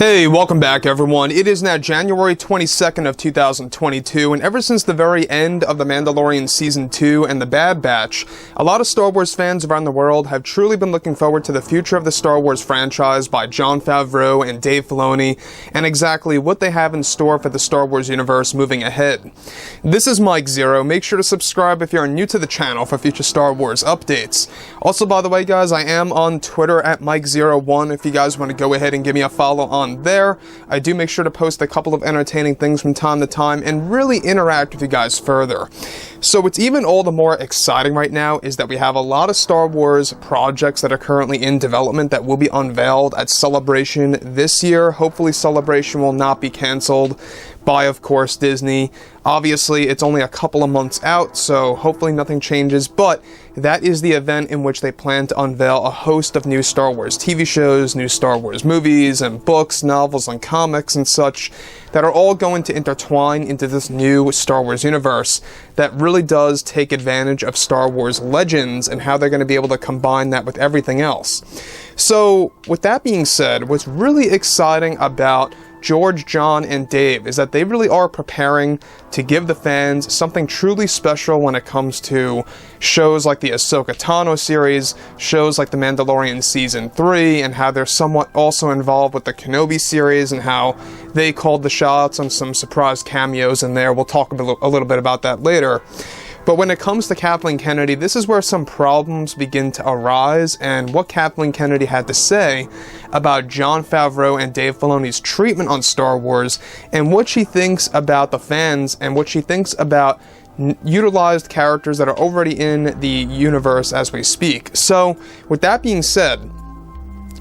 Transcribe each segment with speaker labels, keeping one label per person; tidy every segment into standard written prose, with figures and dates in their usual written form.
Speaker 1: Hey, welcome back everyone. It is now January 22nd of 2022, and ever since the very end of The Mandalorian Season 2 and The Bad Batch, a lot of Star Wars fans around the world have truly been looking forward to the future of the Star Wars franchise by Jon Favreau and Dave Filoni, and exactly what they have in store for the Star Wars universe moving ahead. This is Mike Zero. Make sure to subscribe if you're new to the channel for future Star Wars updates. Also, by the way guys, I am on Twitter at Mike01 if you guys want to go ahead and give me a follow on there. I do make sure to post a couple of entertaining things from time to time and really interact with you guys further. So what's even all the more exciting right now is that we have a lot of Star Wars projects that are currently in development that will be unveiled at Celebration this year. Hopefully Celebration will not be canceled by, of course, Disney. Obviously, it's only a couple of months out, so hopefully nothing changes, but that is the event in which they plan to unveil a host of new Star Wars TV shows, new Star Wars movies, and books, novels, and comics, and such, that are all going to intertwine into this new Star Wars universe that really does take advantage of Star Wars legends and how they're going to be able to combine that with everything else. So, with that being said, what's really exciting about George, Jon, and Dave is that they really are preparing to give the fans something truly special when it comes to shows like the Ahsoka Tano series, shows like The Mandalorian Season 3, and how they're somewhat also involved with the Kenobi series and how they called the shots on some surprise cameos in there. We'll talk a little bit about that later. But when it comes to Kathleen Kennedy, this is where some problems begin to arise, and what Kathleen Kennedy had to say about Jon Favreau and Dave Filoni's treatment on Star Wars, and what she thinks about the fans, and what she thinks about utilized characters that are already in the universe as we speak. So, with that being said,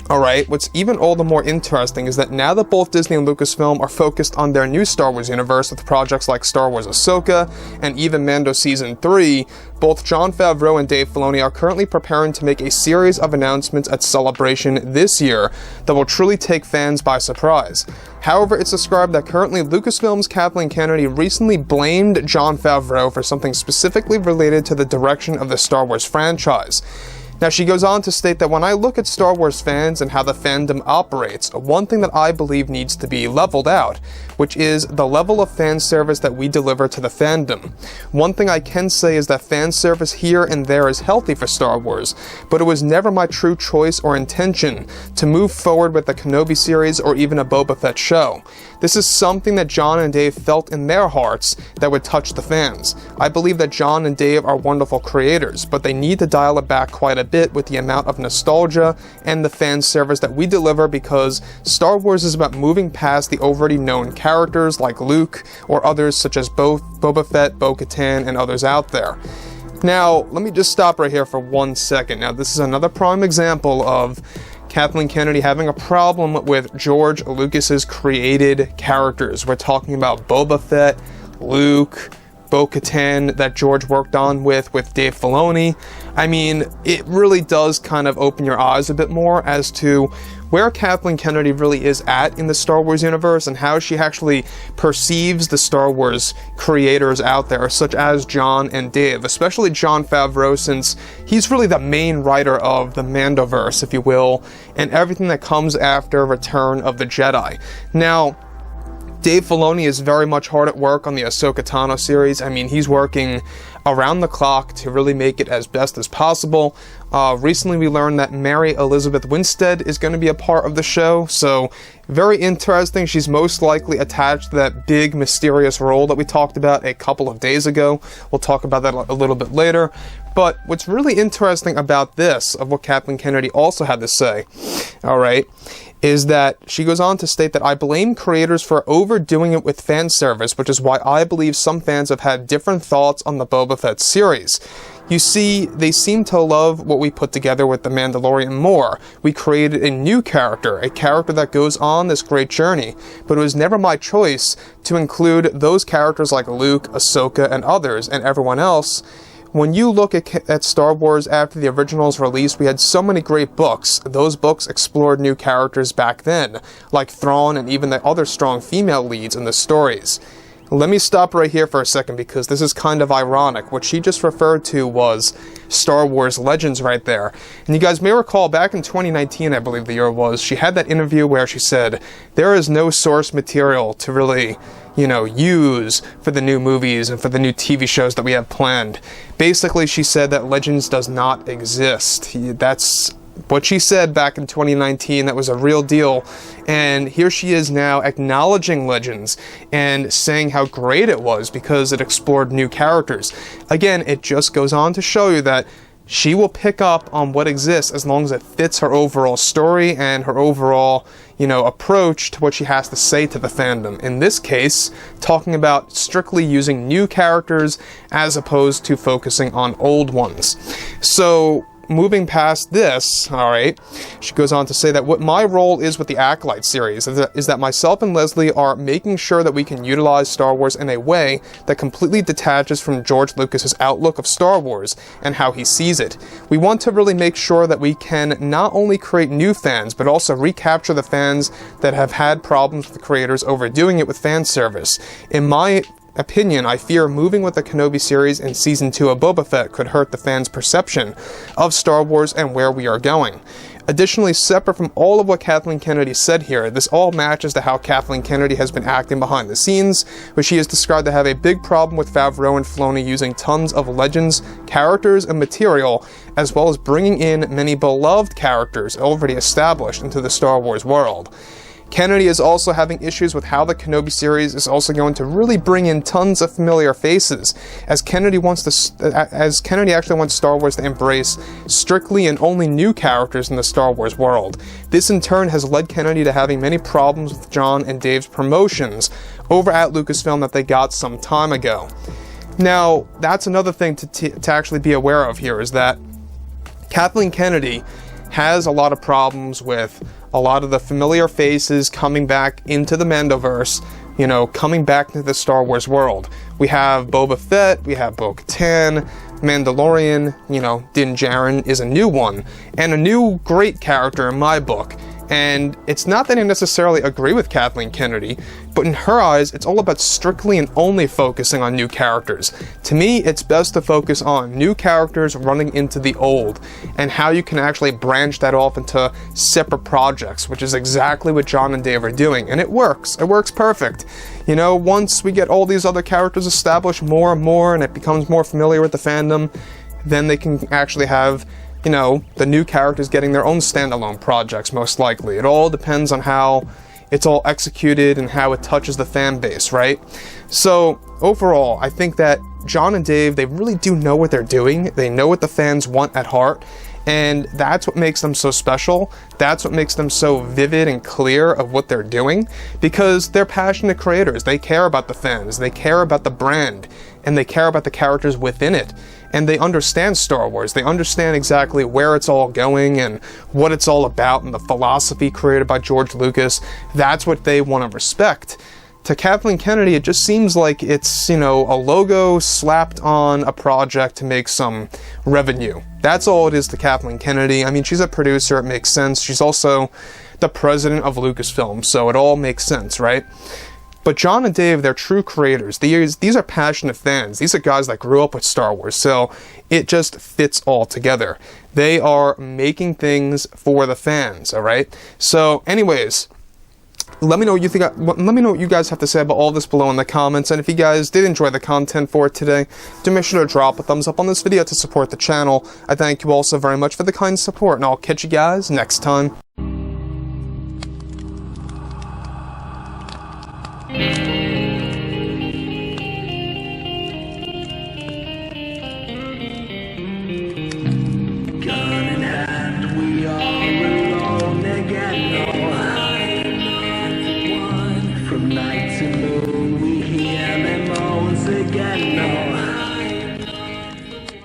Speaker 1: alright, what's even all the more interesting is that now that both Disney and Lucasfilm are focused on their new Star Wars universe with projects like Star Wars Ahsoka and even Mando Season 3, both Jon Favreau and Dave Filoni are currently preparing to make a series of announcements at Celebration this year that will truly take fans by surprise. However, it's described that currently Lucasfilm's Kathleen Kennedy recently blamed Jon Favreau for something specifically related to the direction of the Star Wars franchise. Now, she goes on to state that when I look at Star Wars fans and how the fandom operates, one thing that I believe needs to be leveled out, which is the level of fan service that we deliver to the fandom. One thing I can say is that fan service here and there is healthy for Star Wars, but it was never my true choice or intention to move forward with the Kenobi series or even a Boba Fett show. This is something that Jon and Dave felt in their hearts that would touch the fans. I believe that Jon and Dave are wonderful creators, but they need to dial it back quite a bit with the amount of nostalgia and the fan service that we deliver, because Star Wars is about moving past the already known characters like Luke or others such as both Boba Fett, Bo-Katan, and others out there. Now, let me just stop right here for 1 second. Now, this is another prime example of Kathleen Kennedy having a problem with George Lucas's created characters. We're talking about Boba Fett, Luke, Bo-Katan that George worked on with Dave Filoni. I mean, it really does kind of open your eyes a bit more as to where Kathleen Kennedy really is at in the Star Wars universe and how she actually perceives the Star Wars creators out there, such as Jon and Dave, especially Jon Favreau, since he's really the main writer of the Mandoverse, if you will, and everything that comes after Return of the Jedi. Now, Dave Filoni is very much hard at work on the Ahsoka Tano series. I mean, he's working around the clock to really make it as best as possible. Recently we learned that Mary Elizabeth Winstead is going to be a part of the show, so very interesting. She's most likely attached to that big mysterious role that we talked about a couple of days ago. We'll talk about that a little bit later. But what's really interesting about this, of what Kathleen Kennedy also had to say, alright, is that she goes on to state that I blame creators for overdoing it with fan service, which is why I believe some fans have had different thoughts on the Boba Fett series. You see, they seem to love what we put together with The Mandalorian more. We created a new character, a character that goes on this great journey, but it was never my choice to include those characters like Luke, Ahsoka, and others, and everyone else. When you look at Star Wars after the originals released, we had so many great books. Those books explored new characters back then, like Thrawn and even the other strong female leads in the stories. Let me stop right here for a second because this is kind of ironic. What she just referred to was Star Wars Legends right there. And you guys may recall back in 2019, I believe the year was, she had that interview where she said, there is no source material to really, use for the new movies and for the new TV shows that we have planned. Basically, she said that Legends does not exist. That's what she said back in 2019. That was a real deal. And here she is now acknowledging Legends and saying how great it was because it explored new characters. Again, it just goes on to show you that she will pick up on what exists as long as it fits her overall story and her overall, approach to what she has to say to the fandom. In this case, talking about strictly using new characters as opposed to focusing on old ones. So, moving past this, alright, she goes on to say that what my role is with the Acolyte series is that myself and Leslie are making sure that we can utilize Star Wars in a way that completely detaches from George Lucas's outlook of Star Wars and how he sees it. We want to really make sure that we can not only create new fans, but also recapture the fans that have had problems with the creators overdoing it with fan service. In my opinion, I fear moving with the Kenobi series in Season 2 of Boba Fett could hurt the fans' perception of Star Wars and where we are going. Additionally, separate from all of what Kathleen Kennedy said here, this all matches to how Kathleen Kennedy has been acting behind the scenes, where she is described to have a big problem with Favreau and Filoni using tons of Legends, characters, and material, as well as bringing in many beloved characters already established into the Star Wars world. Kennedy is also having issues with how the Kenobi series is also going to really bring in tons of familiar faces, as Kennedy actually wants Star Wars to embrace strictly and only new characters in the Star Wars world. This in turn has led Kennedy to having many problems with Jon and Dave's promotions over at Lucasfilm that they got some time ago. Now, that's another thing to actually be aware of here, is that Kathleen Kennedy has a lot of problems with a lot of the familiar faces coming back into the Mandoverse, coming back to the Star Wars world. We have Boba Fett, we have Bo-Katan, Mandalorian, Din Djarin is a new one, and a new great character in my book. And it's not that I necessarily agree with Kathleen Kennedy, but in her eyes, it's all about strictly and only focusing on new characters. To me, it's best to focus on new characters running into the old, and how you can actually branch that off into separate projects, which is exactly what Jon and Dave are doing, and it works. It works perfect. Once we get all these other characters established more and more, and it becomes more familiar with the fandom, then they can actually have the new characters getting their own standalone projects, most likely. It all depends on how it's all executed and how it touches the fan base, right? So, overall, I think that Jon and Dave, they really do know what they're doing. They know what the fans want at heart, and that's what makes them so special. That's what makes them so vivid and clear of what they're doing, because they're passionate creators. They care about the fans, they care about the brand, and they care about the characters within it. And they understand Star Wars. They understand exactly where it's all going and what it's all about and the philosophy created by George Lucas. That's what they want to respect. To Kathleen Kennedy, it just seems like it's, a logo slapped on a project to make some revenue. That's all it is to Kathleen Kennedy. I mean, she's a producer, it makes sense. She's also the president of Lucasfilm, so it all makes sense, right? But Jon and Dave, they're true creators. These are passionate fans. These are guys that grew up with Star Wars, so it just fits all together. They are making things for the fans, alright? So, anyways, let me know what you think. Let me know what you guys have to say about all this below in the comments. And if you guys did enjoy the content for today, do make sure to drop a thumbs up on this video to support the channel. I thank you all so very much for the kind support, and I'll catch you guys next time.
Speaker 2: From night to